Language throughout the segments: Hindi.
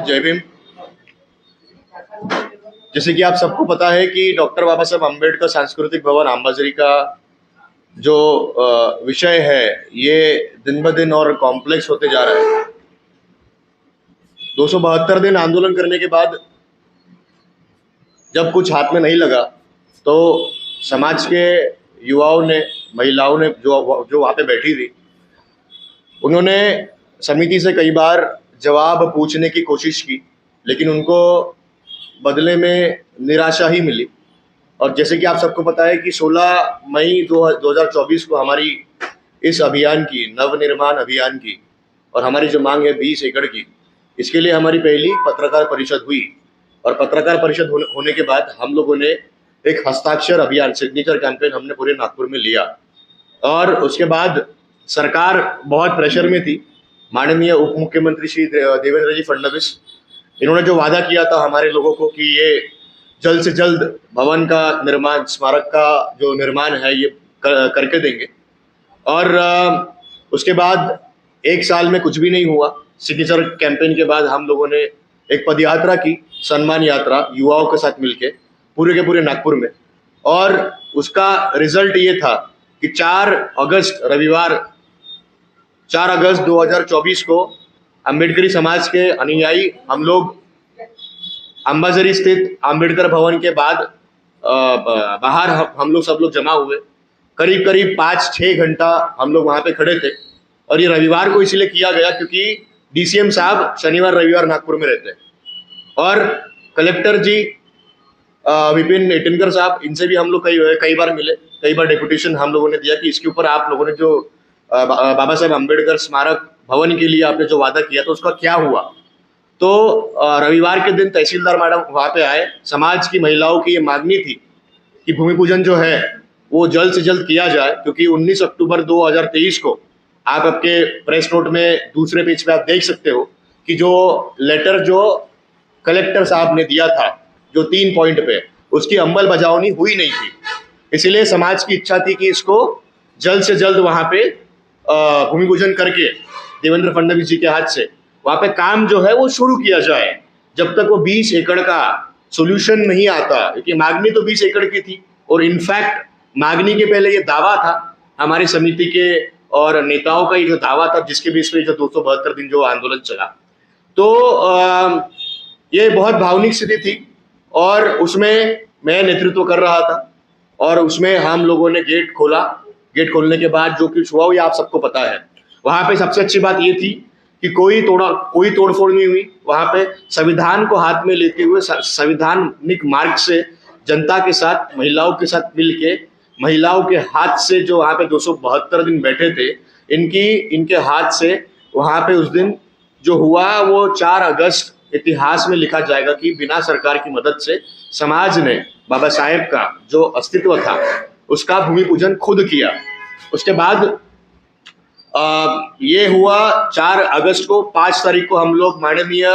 जय भीम। जैसे कि आप सबको पता है कि डॉक्टर बाबा साहब अम्बेडकर सांस्कृतिक भवन अंबाझरी का जो विषय है ये दिन ब दिन और कॉम्प्लेक्स होते जा रहा है। 272 दिन आंदोलन करने के बाद जब कुछ हाथ में नहीं लगा तो समाज के युवाओं ने, महिलाओं ने जो वहाँ पे बैठी थी, उन्होंने समिति से कई बार जवाब पूछने की कोशिश की, लेकिन उनको बदले में निराशा ही मिली। और जैसे कि आप सबको पता है कि 16 मई 2024 को हमारी इस अभियान की, नवनिर्माण अभियान की, और हमारी जो मांग है 20 एकड़ की, इसके लिए हमारी पहली पत्रकार परिषद हुई। और पत्रकार परिषद होने के बाद हम लोगों ने एक हस्ताक्षर अभियान, सिग्नेचर कैंपेन हमने पूरे नागपुर में लिया। और उसके बाद सरकार बहुत प्रेशर में थी। माननीय उप मुख्यमंत्री श्री देवेंद्र जी फडणवीस, इन्होंने जो वादा किया था हमारे लोगों को कि ये जल्द से जल्द भवन का निर्माण, स्मारक का जो निर्माण है ये करके देंगे। और उसके बाद एक साल में कुछ भी नहीं हुआ। सिग्नेचर कैंपेन के बाद हम लोगों ने एक पदयात्रा की, सम्मान यात्रा, युवाओं के साथ मिलके पूरे के पूरे नागपुर में। और उसका रिजल्ट ये था कि 4 अगस्त रविवार 4 अगस्त 2024 को अम्बेडकरी समाज के अनुयायी हम लोग अंबाझरी स्थित अंबेडकर भवन के बाद बाहर हम लोग सब लोग जमा हुए। करीब करीब 5-6 घंटा हम लोग वहाँ पे खड़े थे। और ये रविवार को इसलिए किया गया क्योंकि डीसीएम साहब शनिवार रविवार नागपुर में रहते हैं। और कलेक्टर जी विपिन इटनकर साहब, इनसे भी हम लोग कई बार मिले, कई बार डेपुटेशन हम लोगों ने दिया कि इसके ऊपर आप लोगों ने जो बाबा साहेब अम्बेडकर स्मारक भवन के लिए आपने जो वादा किया था उसका क्या हुआ। तो रविवार के दिन तहसीलदार मैडम वहाँ पे आए। समाज की महिलाओं की ये मांगनी थी कि भूमि पूजन जो है वो जल्द से जल्द किया जाए, क्योंकि 19 अक्टूबर 2023 को आप आपके प्रेस नोट में दूसरे पेज पे आप देख सकते हो कि जो लेटर जो कलेक्टर साहब ने दिया था जो 3 पॉइंट पे, उसकी अमल बजावनी हुई नहीं थी। इसीलिए समाज की इच्छा थी कि इसको जल्द से जल्द वहाँ पे भूमि पूजन करके देवेंद्र फडणवीस जी के हाथ से वहाँ पे काम जो है वो शुरू किया जाए, जब तक वो 20 एकड़ का सोल्यूशन नहीं आता। क्योंकि मांगनी तो 20 एकड़ की थी, और इनफैक्ट मांगनी के पहले ये दावा था हमारी समिति के और नेताओं का, ये जो दावा था जिसके बीच में जो 272 दिन जो आंदोलन चला, तो ये बहुत भावनिक स्थिति थी। और उसमें मैं नेतृत्व कर रहा था और उसमें हम लोगों ने गेट खोला। गेट खोलने के बाद जो कुछ हुआ ये आप सबको पता है। वहां पे सबसे अच्छी बात ये थी कि कोई तोड़फोड़ नहीं हुई। वहां पे संविधान को हाथ में लेते हुए संवैधानिक मार्ग से जनता के साथ, महिलाओं के साथ मिलके, महिलाओं के हाथ से जो वहां पे 272 दिन बैठे थे, इनके हाथ से वहां पे उस दिन जो हुआ वो 4 अगस्त इतिहास में लिखा जाएगा कि बिना सरकार की मदद से समाज ने बाबा साहेब का जो अस्तित्व था उसका भूमि पूजन खुद किया। उसके बाद ये हुआ 4 अगस्त को। 5 तारीख को हम लोग माननीय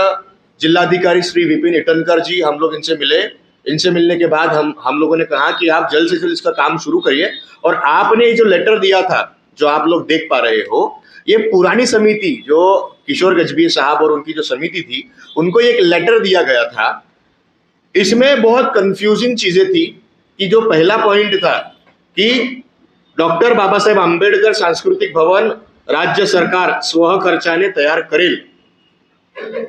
जिलाधिकारी श्री विपिन इटनकर जी, हम लोग इनसे मिले। इनसे मिलने के बाद हम लोगों ने कहा कि आप जल्द से जल्द इसका काम शुरू करिए। और आपने ये जो लेटर दिया था जो आप लोग देख पा रहे हो, ये पुरानी समिति जो किशोर गजबीर साहब और उनकी जो समिति थी, उनको एक लेटर दिया गया था। इसमें बहुत कंफ्यूजिंग चीजें थी कि जो पहला पॉइंट था कि डॉक्टर बाबा साहेब आंबेडकर सांस्कृतिक भवन राज्य सरकार स्वखर्चाने तयार करेल।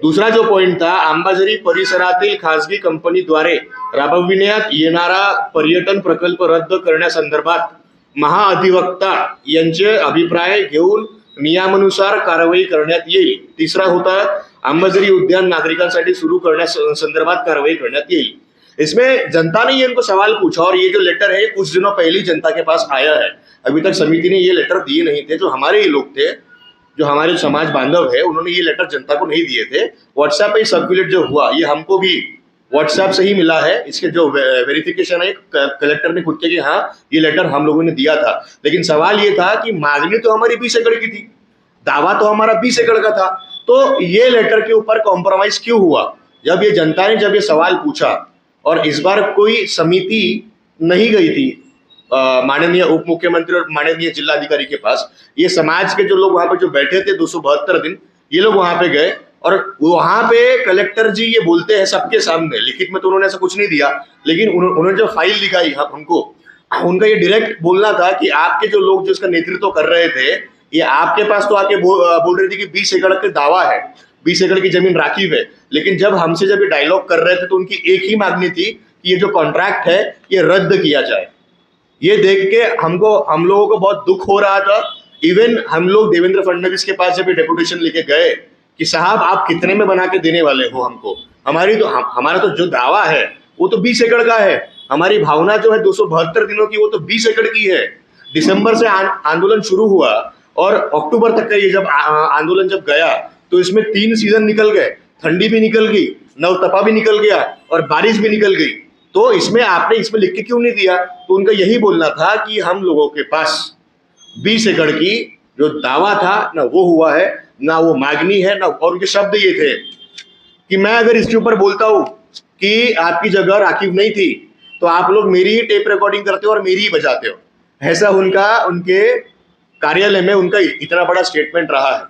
दूसरा जो पॉइंट था, अंबाझरी परिसरातील खासगी कंपनीद्वारे राबविण्यात येणारा पर्यटन प्रकल्प रद्द करण्यासंदर्भात महाअधिवक्ता यांचे अभिप्राय घेऊन नियमानुसार कारवाई करण्यात येईल। तीसरा होता अंबाझरी उद्यान नागरिकांसाठी सुरू करण्यासंदर्भात कारवाई करण्यात येईल। इसमें जनता ने ये इनको सवाल पूछा और ये जो लेटर है कुछ दिनों पहले जनता के पास आया है। अभी तक समिति ने ये लेटर दिए नहीं थे। जो हमारे ही लोग थे, जो हमारे समाज बांधव है, उन्होंने ये लेटर जनता को नहीं दिए थे। व्हाट्सएप पे सर्कुलेट जो हुआ ये हमको भी व्हाट्सएप से ही मिला है। इसके जो वेरिफिकेशन है कलेक्टर ने खुद के कि हाँ ये लेटर हम लोगों ने दिया था। लेकिन सवाल ये था कि मांगनी तो हमारी 20 एकड़ की थी, दावा तो हमारा 20 एकड़ का था, तो ये लेटर के ऊपर कॉम्प्रोमाइज क्यों हुआ? जब ये जनता ने जब ये सवाल पूछा, और इस बार कोई समिति नहीं गई थी माननीय उप मुख्यमंत्री और माननीय जिलाधिकारी के पास, ये समाज के जो लोग वहां पे जो बैठे थे 272 दिन, ये लोग वहां पे गए और वहां पे कलेक्टर जी ये बोलते हैं सबके सामने, लिखित में तो उन्होंने ऐसा कुछ नहीं दिया, लेकिन उन्होंने जो फाइल दिखाई हमको, उनका ये डायरेक्ट बोलना था कि आपके जो लोग जो इसका नेतृत्व कर रहे थे, ये आपके पास तो आके बोल रहे थे कि 20 एकड़ का दावा है, 20 एकड़ की जमीन राखीव है, लेकिन जब हमसे जब ये डायलॉग कर रहे थे तो उनकी एक ही मांगनी थी कि ये जो कॉन्ट्रैक्ट है ये रद्द किया जाए। ये देख के हम लोगों को बहुत दुख हो रहा था। इवन हम लोग देवेंद्र फडणवीस के पास जब डेपुटेशन लेके गए कि साहब आप कितने में बना के देने वाले हो हमको, हमारा तो जो दावा है वो तो 20 एकड़ का है, हमारी भावना जो है 272 दिनों की वो तो 20 एकड़ की है। दिसंबर से आंदोलन शुरू हुआ और अक्टूबर तक का ये जब आंदोलन जब गया तो इसमें 3 सीजन निकल गए, ठंडी भी निकल गई, नवतपा भी निकल गया और बारिश भी निकल गई। तो इसमें आपने इसमें लिख के क्यों नहीं दिया? तो उनका यही बोलना था कि हम लोगों के पास 20 एकड़ की जो दावा था ना वो हुआ है, ना वो मांगनी है ना, और उनके शब्द ये थे कि मैं अगर इसके ऊपर बोलता हूं कि आपकी जगह राखीव नहीं थी तो आप लोग मेरी ही टेप रिकॉर्डिंग करते हो और मेरी ही बजाते हो। ऐसा उनके कार्यालय में उनका इतना बड़ा स्टेटमेंट रहा है।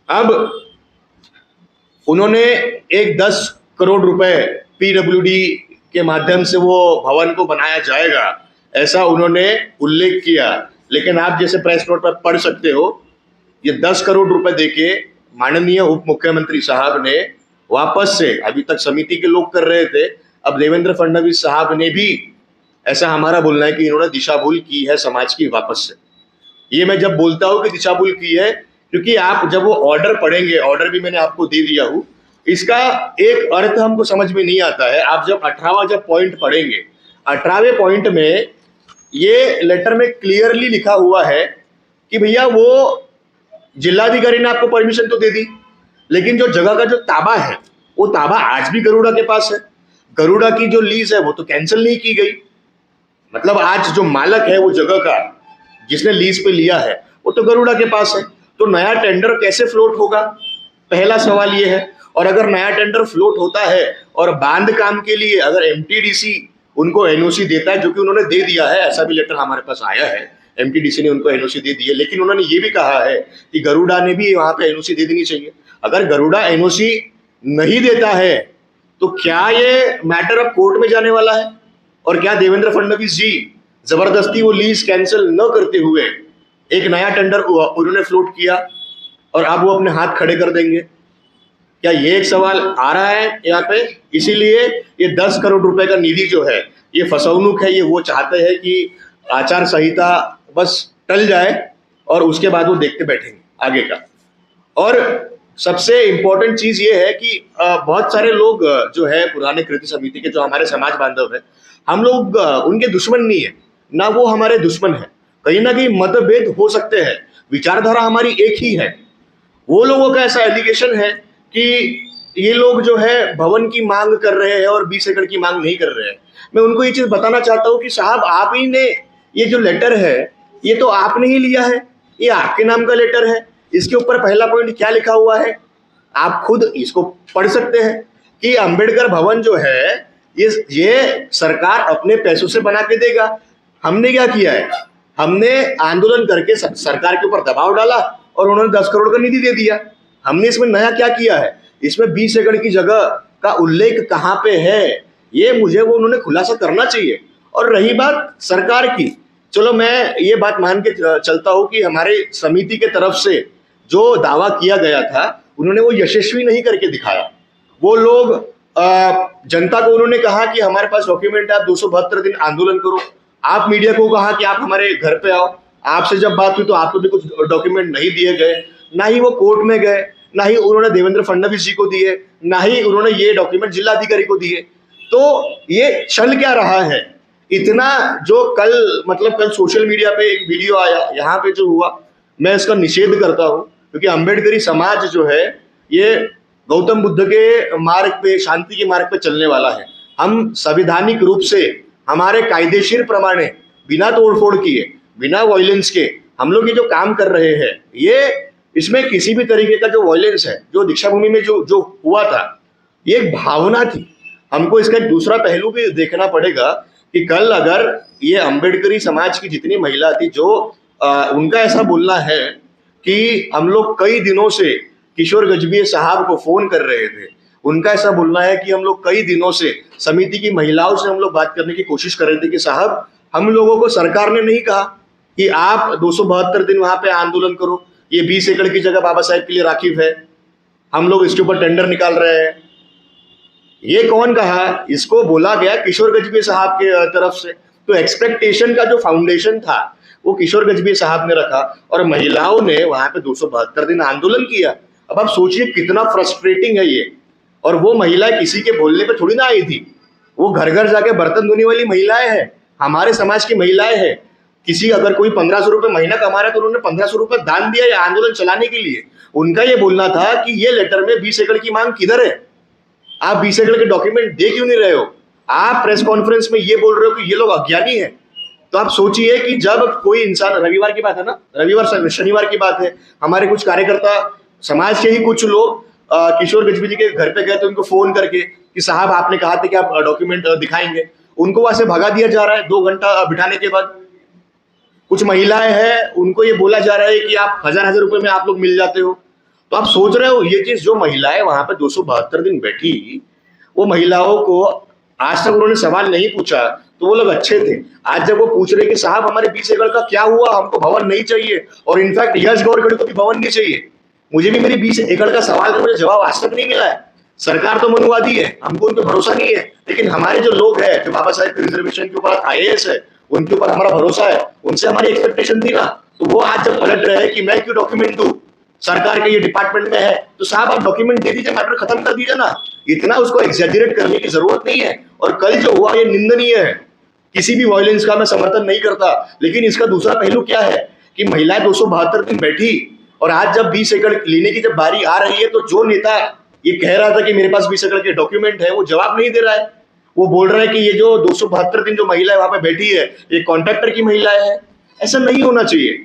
अब उन्होंने एक 10 करोड़ रुपए पीडब्ल्यूडी के माध्यम से वो भवन को बनाया जाएगा ऐसा उन्होंने उल्लेख किया, लेकिन आप जैसे प्रेस नोट पर पढ़ सकते हो ये 10 करोड़ रुपए देके माननीय उप मुख्यमंत्री साहब ने वापस से, अभी तक समिति के लोग कर रहे थे, अब देवेंद्र फडणवीस साहब ने भी, ऐसा हमारा बोलना है कि इन्होंने दिशा भूल की है समाज की वापस से। ये मैं जब बोलता हूं कि दिशा भूल की है क्योंकि आप जब वो ऑर्डर पढ़ेंगे, ऑर्डर भी मैंने आपको दे दिया हूं, इसका एक अर्थ हमको समझ में नहीं आता है। आप जब 18वां जब पॉइंट पढ़ेंगे, 18वें पॉइंट में ये लेटर में क्लियरली लिखा हुआ है कि भैया वो जिलाधिकारी ने आपको परमिशन तो दे दी, लेकिन जो जगह का जो ताबा है वो ताबा आज भी गरुड़ा के पास है। गरुड़ा की जो लीज है वो तो कैंसिल नहीं की गई, मतलब आज जो मालक है वो जगह का, जिसने लीज पे लिया है, वो तो गरुड़ा के पास है। तो नया टेंडर कैसे फ्लोट होगा, पहला सवाल ये है। और अगर नया टेंडर फ्लोट होता है और बांध काम के लिए अगर एमटीडीसी उनको एनओसी देता है, जो कि उन्होंने दे दिया है, ऐसा भी लेटर हमारे पास आया है, एमटीडीसी ने उनको एनओसी दे दी है, लेकिन उन्होंने ये भी कहा है कि गरुड़ा ने भी वहां पे एनओसी दे देनी चाहिए। अगर गरुड़ा एनओसी नहीं देता है तो क्या ये मैटर अब कोर्ट में जाने वाला है? और क्या देवेंद्र फडणवीस जी जबरदस्ती वो लीज कैंसिल न करते हुए एक नया टेंडर उन्होंने फ्लोट किया और अब वो अपने हाथ खड़े कर देंगे? क्या ये एक सवाल आ रहा है यहाँ पे? इसीलिए ये 10 करोड़ रुपए का निधि जो है ये फसवनुक है। ये वो चाहते हैं कि आचार संहिता बस टल जाए और उसके बाद वो देखते बैठेंगे आगे का। और सबसे इम्पोर्टेंट चीज ये है कि बहुत सारे लोग जो है पुराने कृति समिति के जो हमारे समाज बांधव है, हम लोग उनके दुश्मन नहीं है, ना वो हमारे दुश्मन है। कहीं ना कहीं मतभेद हो सकते हैं, विचारधारा हमारी एक ही है। वो लोगों का ऐसा एलिगेशन है कि ये लोग जो है भवन की मांग कर रहे हैं और 20 एकड़ की मांग नहीं कर रहे हैं। मैं उनको ये चीज बताना चाहता हूँ कि साहब आप ही ने ये जो लेटर है ये तो आपने ही लिया है, ये आपके नाम का लेटर है। इसके ऊपर पहला पॉइंट क्या लिखा हुआ है आप खुद इसको पढ़ सकते हैं कि अंबेडकर भवन जो है ये सरकार अपने पैसों से बना के देगा। हमने क्या किया है, हमने आंदोलन करके सरकार के ऊपर दबाव डाला और उन्होंने 10 करोड़ का निधि दे दिया। हमने इसमें नया क्या किया है? इसमें 20 एकड़ की जगह का उल्लेख कहाँ पे है, ये मुझे वो उन्होंने खुलासा करना चाहिए। और रही बात सरकार की, चलो मैं ये बात मान के चलता हूँ कि हमारे समिति के तरफ से जो दावा किया गया था उन्होंने वो यशस्वी नहीं करके दिखाया। वो लोग जनता को उन्होंने कहा कि हमारे पास डॉक्यूमेंट है, आप 272 दिन आंदोलन करो। आप मीडिया को कहा कि आप हमारे घर पे आओ। आपसे जब बात हुई तो आपको भी कुछ डॉक्यूमेंट नहीं दिए गए, ना ही वो कोर्ट में गए, ना ही उन्होंने देवेंद्र फडणवीस जी को दिए, ना ही उन्होंने ये डॉक्यूमेंट जिलाधिकारी को दिए। तो ये चल क्या रहा है इतना? जो कल सोशल मीडिया पे एक वीडियो आया, यहाँ पे जो हुआ, मैं इसका निषेध करता हूँ क्योंकि अम्बेडकरी समाज जो है ये गौतम बुद्ध के मार्ग पे, शांति के मार्ग पे चलने वाला है। हम संवैधानिक रूप से हमारे कायदेशीर प्रमाणे बिना तोड़फोड़ किए, बिना वायलेंस के हम लोग ये जो काम कर रहे हैं, ये इसमें किसी भी तरीके का जो वायलेंस है, जो दीक्षा भूमि में जो हुआ था, ये एक भावना थी। हमको इसका एक दूसरा पहलू भी देखना पड़ेगा कि कल अगर ये अम्बेडकरी समाज की जितनी महिला थी जो उनका ऐसा बोलना है कि हम लोग कई दिनों से किशोर गजभिये साहब को फोन कर रहे थे। उनका ऐसा बोलना है कि हम लोग कई दिनों से समिति की महिलाओं से हम लोग बात करने की कोशिश कर रहे थे कि साहब, हम लोगों को सरकार ने नहीं कहा कि आप 272 दिन वहां पे आंदोलन करो, ये 20 एकड़ की जगह बाबा साहेब के लिए राखीव है, हम लोग इसके ऊपर टेंडर निकाल रहे हैं। ये कौन कहा? इसको बोला गया किशोर गजभिये साहब के तरफ से। तो एक्सपेक्टेशन का जो फाउंडेशन था वो किशोर गजभिये साहब ने रखा और महिलाओं ने वहां पे 272 दिन आंदोलन किया। अब आप सोचिए कितना फ्रस्ट्रेटिंग है ये। और वो महिला किसी के बोलने पे थोड़ी ना आई थी, वो घर घर जाके बर्तन धोने वाली महिलाएं हैं, हमारे समाज की महिलाएं हैं। किसी अगर कोई 1500 रुपए महीना कमा रहा है तो उन्होंने 1500 रुपए दान दिया या आंदोलन चलाने के लिए। उनका ये बोलना था कि ये लेटर में 20 एकड़ की मांग किधर है, आप 20 एकड़ के डॉक्यूमेंट दे क्यों नहीं रहे हो? आप प्रेस कॉन्फ्रेंस में ये बोल रहे हो कि ये लोग अज्ञानी है। तो आप सोचिए कि जब कोई इंसान, रविवार की बात है ना, रविवार शनिवार की बात है, हमारे कुछ कार्यकर्ता समाज के ही कुछ लोग किशोर गजभिये जी के घर पे गए तो उनको फोन करके कि साहब आपने कहा था कि आप डॉक्यूमेंट दिखाएंगे, उनको वहां से भगा दिया जा रहा है 2 घंटा बिठाने के बाद। कुछ महिलाएं हैं, उनको ये बोला जा रहा है कि आप 1000 रुपए में आप लोग मिल जाते हो। तो आप सोच रहे हो ये चीज, जो महिलाएं वहां पे 272 दिन बैठी, वो महिलाओं को आज तक उन्होंने सवाल नहीं पूछा, तो वो लोग अच्छे थे। आज जब वो पूछ रहे कि साहब हमारे 20 एकड़ का क्या हुआ, हमको भवन नहीं चाहिए, और इनफैक्ट यश गौरखड़े को भी भवन नहीं चाहिए, मुझे भी मेरी 20 एकड़ का सवाल का मुझे जवाब आज तक नहीं मिला है। सरकार तो मनुवादी है, हमको उन पर भरोसा नहीं है, लेकिन हमारे जो लोग हैं जो बाबा साहेब के रिजर्वेशन के ऊपर IAS है, उनके ऊपर हमारा भरोसा है, उनसे हमारी एक्सपेक्टेशन थी ना। तो वो आज जब पलट रहे हैं कि मैं क्यों डॉक्यूमेंट दूं, सरकार के ये डिपार्टमेंट में है, तो साहब आप डॉक्यूमेंट दे दीजिए, मैटर खत्म कर दीजिए ना। इतना उसको एग्जैजरेट करने की जरूरत नहीं है। और कल जो हुआ ये निंदनीय है, किसी भी वायलेंस का मैं समर्थन नहीं करता, लेकिन इसका दूसरा पहलू क्या है कि महिलाएं 272 दिन बैठी और आज जब 20 एकड़ लेने की जब बारी आ रही है, तो जो नेता ये कह रहा था कि मेरे पास 20 एकड़ के डॉक्यूमेंट है, वो जवाब नहीं दे रहा है। वो बोल रहा है कि ये जो 272 दिन जो महिला वहां पे बैठी है, ये कॉन्ट्रैक्टर की महिलाएं है। ऐसा नहीं होना चाहिए।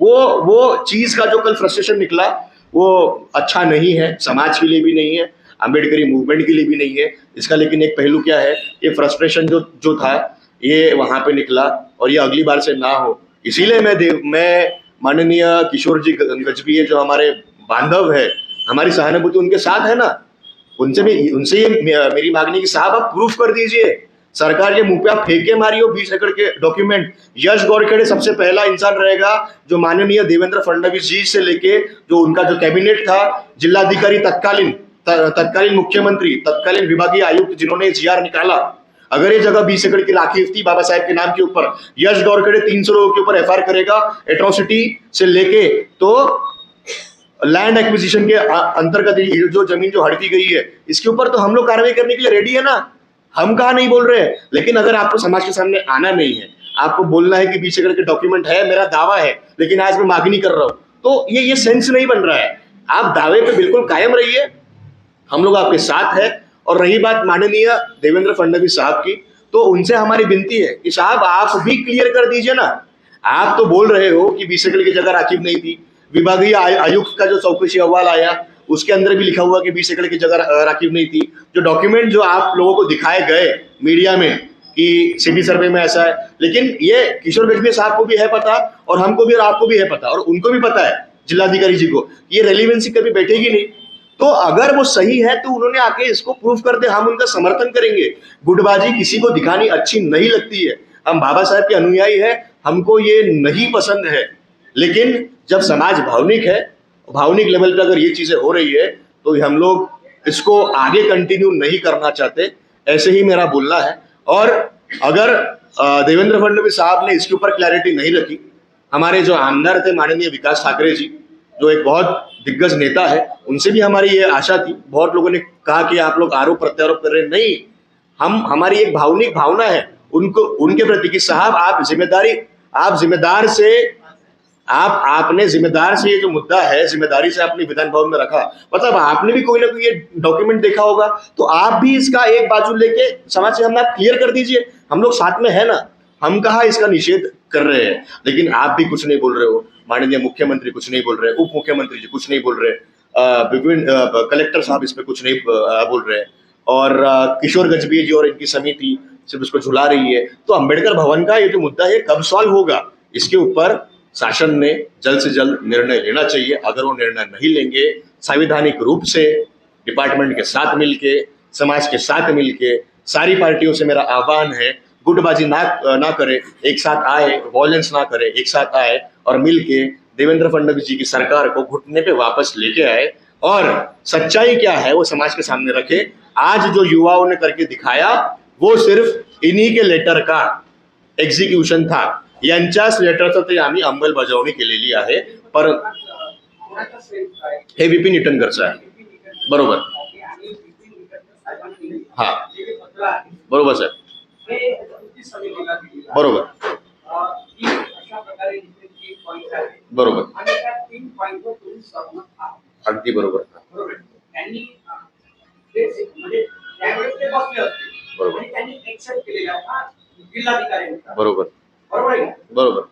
वो चीज का जो कल फ्रस्ट्रेशन निकला वो अच्छा नहीं है, समाज के लिए भी नहीं है, अम्बेडकरी मूवमेंट के लिए भी नहीं है इसका। लेकिन एक पहलू क्या है, ये फ्रस्ट्रेशन जो था ये वहां पे निकला और ये अगली बार से ना हो। इसीलिए मैं माननीय किशोर जी गजभिये जो हमारे बांधव है, हमारी सहानुभूति उनके साथ है ना, उनसे ये मेरी मांगनी कि साहब आप प्रूफ कर दीजिए, सरकार के मुंह पे आप फेंके मारियो 20 एकड़ के डॉक्यूमेंट। यश गौरखड़े सबसे पहला इंसान रहेगा जो माननीय देवेंद्र फडणवीस जी से लेके जो उनका जो कैबिनेट था, जिलाधिकारी तत्कालीन मुख्यमंत्री, तत्कालीन विभागीय आयुक्त जिन्होंने GR निकाला, अगर ये जगह 20 एकड़ की राखीव थी बाबा साहेब के नाम के ऊपर, यश गौरखड़े 300 लोगों के ऊपर FIR करेगा, एट्रोसिटी से लेके तो लैंड एक्विजिशन के अंतर्गत जो जमीन जो हड़पी गई है, इसके ऊपर तो हम लोग कार्रवाई करने के लिए रेडी है ना। हम कहा नहीं बोल रहे हैं, लेकिन अगर आपको समाज के सामने आना नहीं है, आपको बोलना है कि 20 एकड़ के डॉक्यूमेंट है, मेरा दावा है, लेकिन आज मैं मांगनी कर रहा हूं, तो ये सेंस नहीं बन रहा है। आप दावे पे बिल्कुल कायम रहिए, हम लोग आपके साथ है। और रही बात माननीय देवेंद्र फडणवीस साहब की, तो उनसे हमारी विनती है कि साहब आप भी क्लियर कर दीजिए ना। आप तो बोल रहे हो कि 20 एकड़ की जगह राखीव नहीं थी, विभागीय आयुक्त का जो चौकसी अहवाल आया उसके अंदर भी लिखा हुआ कि 20 एकड़ की जगह राखीव नहीं थी। जो डॉक्यूमेंट जो आप लोगों को दिखाए गए मीडिया में कि सिटी सर्वे में ऐसा है, लेकिन ये किशोर गजभिये साहब को भी है पता, और हमको भी और आपको भी है पता, और उनको भी पता है जिलाधिकारी जी को, ये रेलिवेंसी कभी बैठेगी नहीं। तो अगर वो सही है तो उन्होंने आके इसको प्रूफ कर दे, हम उनका समर्थन करेंगे। गुटबाजी किसी को दिखानी अच्छी नहीं लगती है, हम बाबा साहेब के अनुयायी है, हमको ये नहीं पसंद है। लेकिन जब समाज भावनिक है, भावनिक लेवल पे अगर ये चीजें हो रही है, तो हम लोग इसको आगे कंटिन्यू नहीं करना चाहते, ऐसे ही मेरा बोलना है। और अगर देवेंद्र फडणवीस साहब ने इसके ऊपर क्लैरिटी नहीं रखी, हमारे जो आमदार थे माननीय विकास ठाकरे जी, जो एक बहुत दिग्गज नेता है, उनसे भी हमारी ये आशा थी। बहुत लोगों ने कहा कि आप लोग आरोप प्रत्यारोप कर रहे हैं, नहीं, हमारी एक भावनिक भावना है उनको, उनके प्रति कि साहब आप जिम्मेदार से आपने जिम्मेदार से ये जो मुद्दा है, जिम्मेदारी से आपने विधान भवन में रखा, मतलब आपने भी कोई ना कोई ये डॉक्यूमेंट देखा होगा, तो आप भी इसका एक बाजू लेके समाज से हमें आप क्लियर कर दीजिए, हम लोग साथ में है ना। हम कहा इसका निषेध कर रहे हैं, लेकिन आप भी कुछ नहीं बोल रहे हो, माननीय मुख्यमंत्री कुछ नहीं बोल रहे, उप मुख्यमंत्री जी कुछ नहीं बोल रहे, विभिन्न कलेक्टर साहब इस पे कुछ नहीं बोल रहे, और किशोर गजभिये जी और इनकी समिति सिर्फ उसको झुला रही है। तो अंबेडकर भवन का ये जो मुद्दा है कब सॉल्व होगा, इसके ऊपर शासन ने जल्द से जल्द निर्णय लेना चाहिए। अगर वो निर्णय नहीं लेंगे, संवैधानिक रूप से डिपार्टमेंट के साथ मिलके, समाज के साथ मिलके, सारी पार्टियों से मेरा आह्वान है, गुटबाजी ना करे, एक साथ आए, वॉयलेंस ना करे, एक साथ आए और मिलके देवेंद्र फडणवीस जी की सरकार को घुटने पे वापस लेके आए और सच्चाई क्या है वो समाज के सामने रखे। आज जो युवाओं ने करके दिखाया वो सिर्फ इन्हीं के लेटर का एक्झिक्युशन था, यांच्याच लेटरचं ते आम्ही अंमलबजावणी केलेली आहे। पर हे विपिन इटनकरचं आहे, बरोबर? हा, बरोबर सर, बरोबर बरोबर, अगदी बरोबर, बरोबर बरोबर बरोबर बरोबर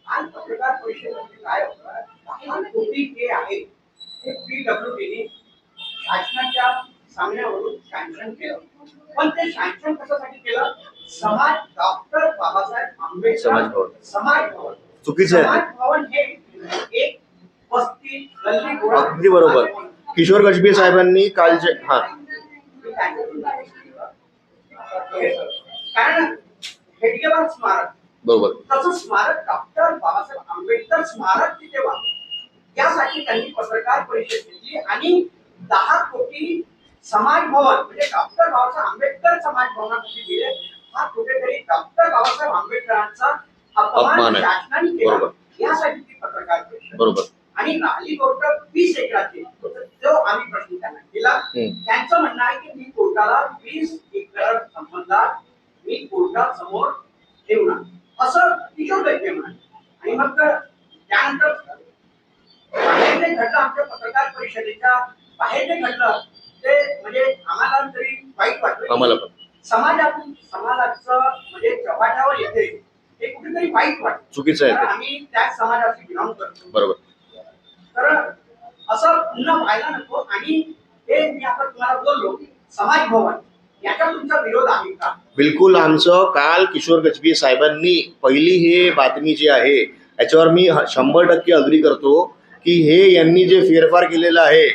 आज पत्रकार परिषदेमध्ये काय होतं, 10 कोटी जे आहे ते पीडब्ल्यूडीने शासनाच्या सांगण्यावरून सँक्शन केलं. पण ते सँक्शन कशासाठी केलं? डॉक्टर बाबासाहेब आंबेडकर समाज भवन. चुकीचं आहे. समाज भवन हे एक वस्ती गल्ली गोळा. अगदी बरोबर. किशोर गजबे साहेबांनी काल जे कारण हेडगेवार स्मारक, बरोबर, तसं स्मारक डॉक्टर बाबासाहेब आंबेडकर स्मारक तिथे व्हावं यासाठी त्यांनी पत्रकार परिषद घेतली आणि 10 कोटी समाज भवन म्हणजे डॉक्टर बाबासाहेब आंबेडकर समाज भवनासाठी दिले. हा कुठेतरी डॉक्टर बाबासाहेब आंबेडकरांचा अपमान शासनाने केला यासाठी ती पत्रकार परिषद. बरोबर. आणि राहिली गोष्ट 20 एकराची, जो आम्ही प्रश्न त्यांना केला, त्यांचं म्हणणं आहे की मी कोर्टाला 20 एकर संबंधात मी कोर्टासमोर ठेवणार असं किशोर गजबे म्हणाले. आणि मग त्यानंतर बाहेर जे घडलं आमच्या पत्रकार परिषदेच्या बाहेर जे घडलं ते म्हणजे आम्हाला तरी वाईट वाटलं. आम्हाला पण समाजाचं म्हणजे चव्हाट्यावर येते हे कुठेतरी वाईट वाटतं, चुकीचं आहे. आम्ही त्याच समाजाशी बिलॉंग करतो, बरोबर. तर असं पुन्हा व्हायला नको. आणि हे मी आता तुम्हाला बोललो समाज भवन याचा तुमचा विरोध आहे का? बिलकुल. आमचं काल किशोर गजबे साहेबांनी पहिली हे बातमी जी आहे याच्यावर मी 100% अग्री करतो की हे यांनी जे फेरफार केलेलं आहे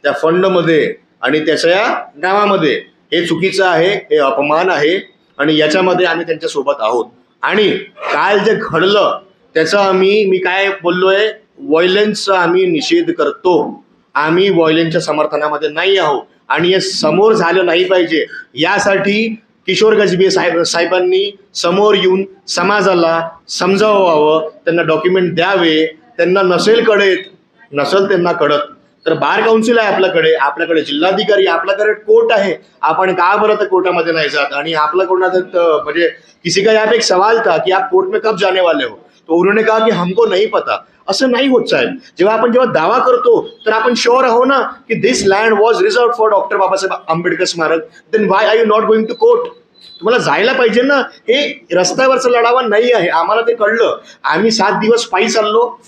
त्या फंडमध्ये आणि त्याच्या नावामध्ये हे चुकीचं आहे, हे अपमान आहे आणि याच्यामध्ये आम्ही त्यांच्या सोबत आहोत. आणि काल जे घडलं त्याचा मी काय बोललोय, व्हायलन्सचा आम्ही निषेध करतो. आम्ही व्हायलन्सच्या समर्थनामध्ये नाही आहोत आणि हे समोर झालं नाही पाहिजे यासाठी किशोर गजबे साहेबांनी समोर येऊन समाजाला समजावावं, त्यांना डॉक्युमेंट द्यावे. त्यांना नसेल त्यांना कळत तर बार काउन्सिल आहे आपल्याकडे जिल्हाधिकारी, आपल्याकडे कोर्ट आहे. आपण का बरं तर कोर्टामध्ये नाही जात? आणि आपला कोणाचा म्हणजे किसी का यहाँ पे एक सवाल था कि आप कोर्ट में कब जाने वाले हो, तो उन्होंने कहा कि हमको नहीं पता. असं नाही होत साहेब. जेव्हा दावा करतो तर आपण शुअर आहो ना की this land was reserve for doctor Babasaheb Ambedkar स्मारक, then why are you not going to court? तुम्हाला जायला पाहिजे ना. हे रस्त्यावरचा लढावा नाही आहे, आम्हाला ते कळलं. आम्ही 7 दिवस पायी चाललो,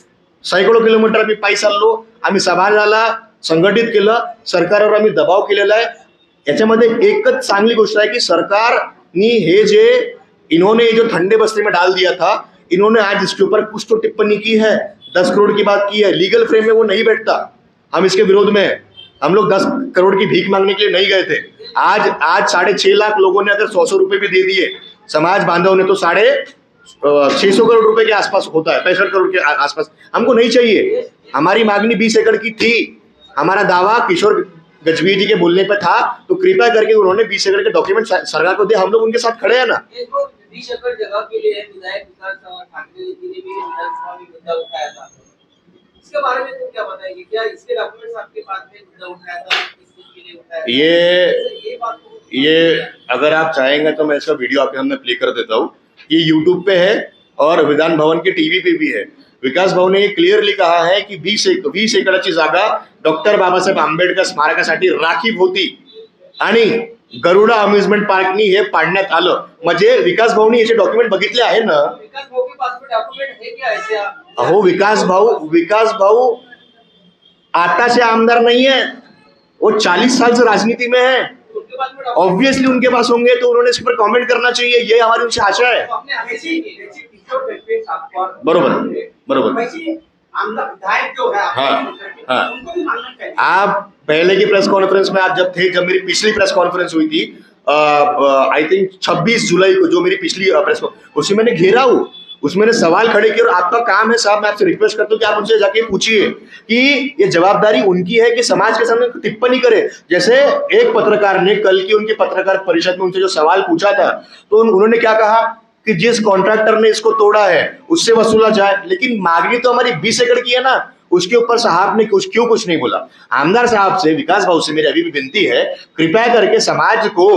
सैकडो किलोमीटर आम्ही पायी चाललो. आम्ही समाजाला संघटित केलं, सरकारवर आम्ही दबाव केलेला आहे. याच्यामध्ये एकच चांगली गोष्ट आहे की सरकारनी हे जे इन्होंने जो ठंडे बस्ते में डाल दिया था, इन्होंने आज इसके ऊपर कुछ तो टिप्पणी की है, 10 करोड़ की बात की है. लीगल फ्रेम में वो नहीं बैठता, हम इसके विरोध में हैं. हम लोग 10 करोड़ की भीख मांगने के लिए नहीं गए थे. आज 6.5 लाख लोगों ने अगर 100 रुपए भी दे दिए समाज बांधव ने, तो 650 करोड़ रुपए के आसपास होता है, 65 करोड़ के आसपास. हमको नहीं चाहिए. हमारी मांगनी 20 एकड़ की थी. हमारा दावा किशोर गजबी जी के बोलने पे था, तो कृपया करके उन्होंने 20 एकड़ के डॉक्यूमेंट सरकार को दे. हम लोग उनके साथ खड़े हैं ना. 20 एकड़ जगह के लिए विधायक विधानसभा ठाकरे जी ने भी विधानसभा में मुद्दा उठाया था, इसके बारे में तुम क्या बताएंगे? क्या इसके डॉक्यूमेंट्स आपके पास में मुद्दा उठाया था, किस चीज के लिए उठाया? ये अगर आप चाहेंगे तो मैं इसका वीडियो आपके सामने प्ले कर देता हूँ. ये यूट्यूब पे है और विधान भवन के टीवी पे भी है. विकास भाऊ ने क्लिअरली कहा है की 20 एकराची जागा डॉक्टर बाबासाहेब आंबेडकर स्मारकासाठी राखीव होती आणि गरुडा अम्युजमेंट पार्कनी हे पाडण्यात आलं. म्हणजे विकास भाऊनी याचे डॉक्युमेंट बघितले आहे ना. विकास भाऊ के पास में डॉक्युमेंट है क्या ऐसे? अहो विकास भाऊ आताचे आमदार नाही आहेत, वो 40 साल से राजनीति में है, उनके पास में ऑब्वियसली उनके पास होंगे तो उन्होंने इस पर कमेंट करना चाहिए, ये हमारी उनसे आशा है। किशोर गजबे साहब पर बरोबर। वैसे आमदार विधायक जो है हाँ, हाँ। उनको भी मानना चाहिए। आप पहले की प्रेस कॉन्फ्रेंस में आप जब थे, जब मेरी पिछली प्रेस कॉन्फ्रेंस हुई थी, आई थिंक 26 जुलाई को, जो मेरी पिछली प्रेस, उसमें मैंने घेरा हूँ, उसमें मैंने सवाल खड़े किए। और आपका काम है साहब, मैं आपसे रिक्वेस्ट करता हूँ कि आप उनसे जाके पूछिए कि ये जवाबदारी उनकी है कि समाज के सामने टिप्पणी करे। जैसे एक पत्रकार ने कल की उनकी पत्रकार परिषद में उनसे जो सवाल पूछा था, तो उन्होंने क्या कहा कि जिस कॉन्ट्रैक्टर ने इसको तोड़ा है उससे वसूला जाए, लेकिन मांगनी तो हमारी 20 एकड़ की है ना, उसके ऊपर साहब ने क्यों कुछ नहीं बोला। आमदार साहब से, विकास भाऊ से मेरी अभी भी विनती है, कृपया करके समाज को,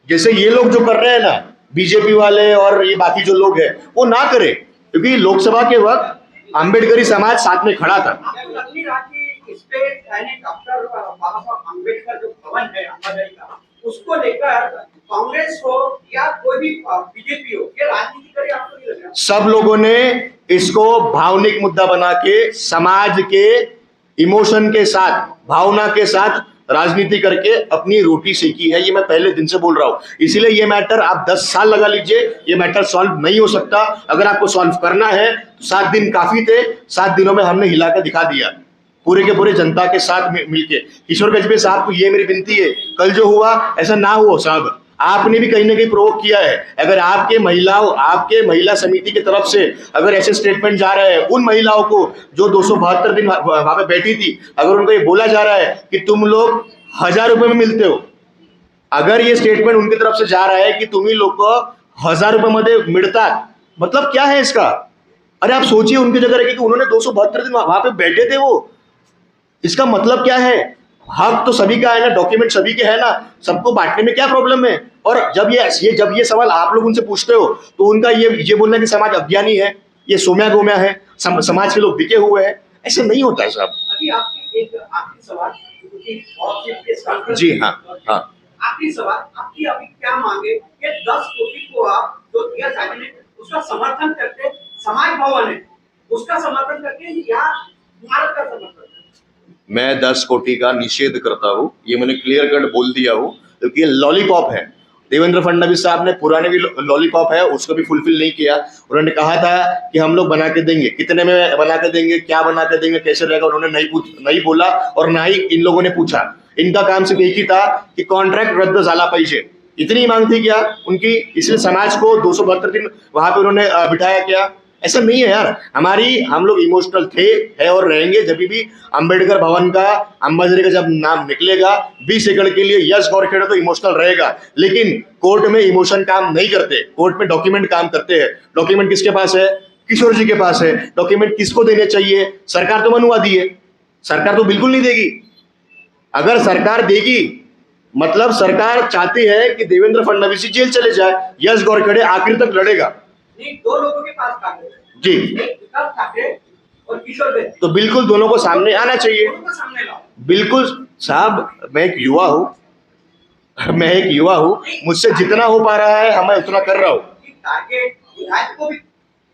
जैसे ये लोग जो कर रहे हैं ना, बीजेपी वाले और ये बाकी जो लोग हैं, वो ना करे, क्योंकि लोकसभा के वक्त अम्बेडकरी समाज साथ में खड़ा था। आपको लग नहीं रहा कि इस पे यानी डॉक्टर बाबा साहब अम्बेडकर जो भवन है अंबादाई का, उसको लेकर कांग्रेस हो या कोई भी बीजेपी हो, ये राजनीति करे, आपको नहीं लग रहा? सब लोगों ने इसको भावनिक मुद्दा बना के, समाज के इमोशन के साथ, भावना के साथ राजनीति करके अपनी रोटी सेकी है। ये मैं पहले दिन से बोल रहा हूं। इसीलिए ये मैटर आप 10 साल लगा लीजिए, ये मैटर सॉल्व नहीं हो सकता। अगर आपको सॉल्व करना है तो 7 दिन काफी थे, 7 दिनों में हमने हिला कर दिखा दिया पूरे के पूरे जनता के साथ मिलके। किशोर गजबे साहब को ये मेरी विनती है, कल जो हुआ ऐसा ना हो साहब, आपने भी कहीं ना कहीं प्रोवोक किया है। अगर आपके महिला समिति की तरफ से अगर ऐसे स्टेटमेंट जा रहे हैं उन महिलाओं को जो 272 दिन वहां पे बैठी थी, अगर उनको ये बोला जा रहा है कि तुम लोग 1000 रुपए में मिलते हो, अगर ये स्टेटमेंट उनकी तरफ से जा रहा है कि तुम्ही लोग 1000 रुपए मध्ये मिळतात, मतलब क्या है इसका? अरे आप सोचिए, उनकी जगह रखिए कि उन्होंने 272 दिन वहां पे बैठे थे, वो, इसका मतलब क्या है? हक तो सभी का है ना, डॉक्यूमेंट सभी के है ना, सबको बांटने में क्या प्रॉब्लम है? और जब ये सवाल आप लोग उनसे पूछते हो तो उनका ये बोलना कि समाज अज्ञानी है, ये सोम्या गोम्या है, समाज के लोग बिके हुए हैं, ऐसे नहीं होता है साहब। अभी आपकी एक आखिरी सवाल, क्योंकि बहुत से प्रेस कॉन्फ्रेंस, जी हाँ, हाँ। आखिरी सवाल, आपकी अभी क्या मांगे? ये 10 कोटि को आप जो दिया साहब ने, उसका समर्थन करते समाज भवन है, उसका समर्थन करके या भारत का समर्थन? मैं 10 कोटि का निषेध करता हूं, ये मैंने क्लियर कट बोल दिया हूं, क्योंकि ये लॉलीपॉप है। देवेंद्र फडणवीस साहब ने पुराने भी लॉलीपॉप है, उसको भी फुलफिल नहीं किया। उन्होंने कहा था कि हम लोग बना के देंगे, कितने में बना के देंगे, क्या बना के देंगे, कैसे रहेगा, उन्होंने नहीं बोला और ना ही इन लोगों ने पूछा। इनका काम सिर्फ एक ही था कि कॉन्ट्रैक्ट रद्द झाला पाहिजे, इतनी मांग थी क्या उनकी, इसलिए समाज को 272 दिन वहां पे उन्होंने बिठाया क्या? ऐसा नहीं है यार। हम लोग इमोशनल थे, है और रहेंगे। जब भी अंबेडकर भवन का, अंबाझरी का जब नाम निकलेगा 20 एकड़ के लिए यश गौरखेड़े, तो इमोशनल रहेगा। लेकिन कोर्ट में इमोशन काम नहीं करते, कोर्ट में डॉक्यूमेंट काम करते हैं। डॉक्यूमेंट किसके पास है? किशोर जी के पास है। डॉक्यूमेंट किसको देने चाहिए? सरकार तो मनुवादी है, सरकार तो बिल्कुल नहीं देगी। अगर सरकार देगी मतलब सरकार चाहती है कि देवेंद्र फडणवीस जी जेल चले जाए, यश गौरखेड़े आखिर तक लड़ेगा। नहीं, 2 लोगों के पास कागज है जी, एक विकास ठाकरे और किशोर गजबे, तो बिल्कुल दोनों को सामने आना चाहिए। दोनों को सामने लाओ। बिल्कुल साहब, मैं एक युवा हूँ, मुझसे जितना हो पा रहा है मैं उतना कर रहा हूँ। टारगेट विधायक को भी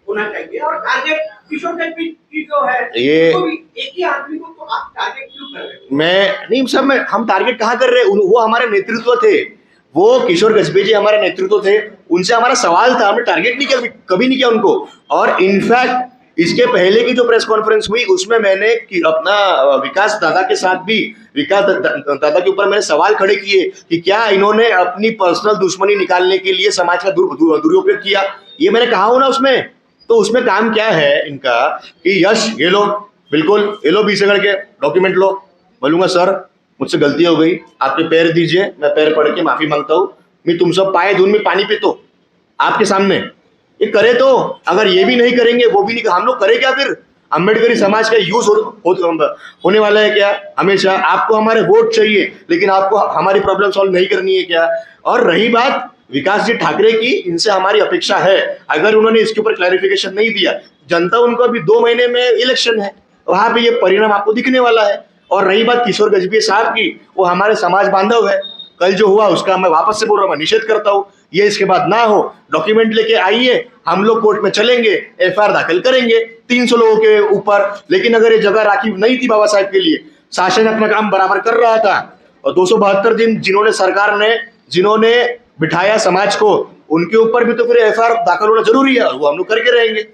होना चाहिए और टारगेट किशोर गजबे की जो है, ये वो भी एक ही आदमी को, तो आप टारगेट क्यों कर रहे हो? मैं नहीं सब, हम टारगेट कहाँ कर रहे हैं? वो हमारे नेतृत्व थे, वो किशोर गजबे जी हमारे नेतृत्व थे, उनसे हमारा सवाल था, हमने टारगेट नहीं किया, कभी नहीं किया उनको। और इनफैक्ट इसके पहले की जो प्रेस कॉन्फ्रेंस हुई उसमें मैंने अपना विकास दादा के साथ भी, विकास दादा के ऊपर मैंने सवाल खड़े किए कि क्या इन्होंने अपनी पर्सनल दुश्मनी निकालने के लिए समाज का दुरुपयोग किया। ये मैंने कहा हूं ना उसमें। तो उसमें काम क्या है इनका कि यश ये लो, बिल्कुल ये लो 20 एकड़ के डॉक्यूमेंट लो। बोलूंगा सर मुझसे गलती हो गई, आपके पैर दीजिए, मैं पैर पड़ के माफी मांगता हूँ, मैं तुम सब पाए धुन में पानी पीतो आपके सामने। ये करे तो, अगर ये भी नहीं करेंगे, वो भी नहीं, हम लोग करें क्या फिर? अम्बेडकरी समाज का यूज होने वाला है क्या हमेशा? आपको हमारे वोट चाहिए, लेकिन आपको हमारी प्रॉब्लम सॉल्व नहीं करनी है क्या? और रही बात विकास जी ठाकरे की, इनसे हमारी अपेक्षा है, अगर उन्होंने इसके ऊपर क्लैरिफिकेशन नहीं दिया, जनता उनको अभी 2 महीने में इलेक्शन है, वहां पे ये परिणाम आपको दिखने वाला है। और रही बात किशोर गजबे साहब की, वो हमारे समाज बांधव है। कल जो हुआ उसका मैं वापस से बोल रहा हूँ, मैं निषेध करता हूँ। ये इसके बाद ना हो, डॉक्यूमेंट लेके आइए, हम लोग कोर्ट में चलेंगे, एफआईआर दाखिल करेंगे 300 लोगों के ऊपर। लेकिन अगर ये जगह राखी नहीं थी बाबा साहब के लिए, शासन अपना काम बराबर कर रहा था, और 272 दिन जिन्होंने सरकार ने जिन्होंने बिठाया समाज को, उनके ऊपर भी तो फिर एफआईआर दाखिल होना जरूरी है, और वो हम लोग करके रहेंगे।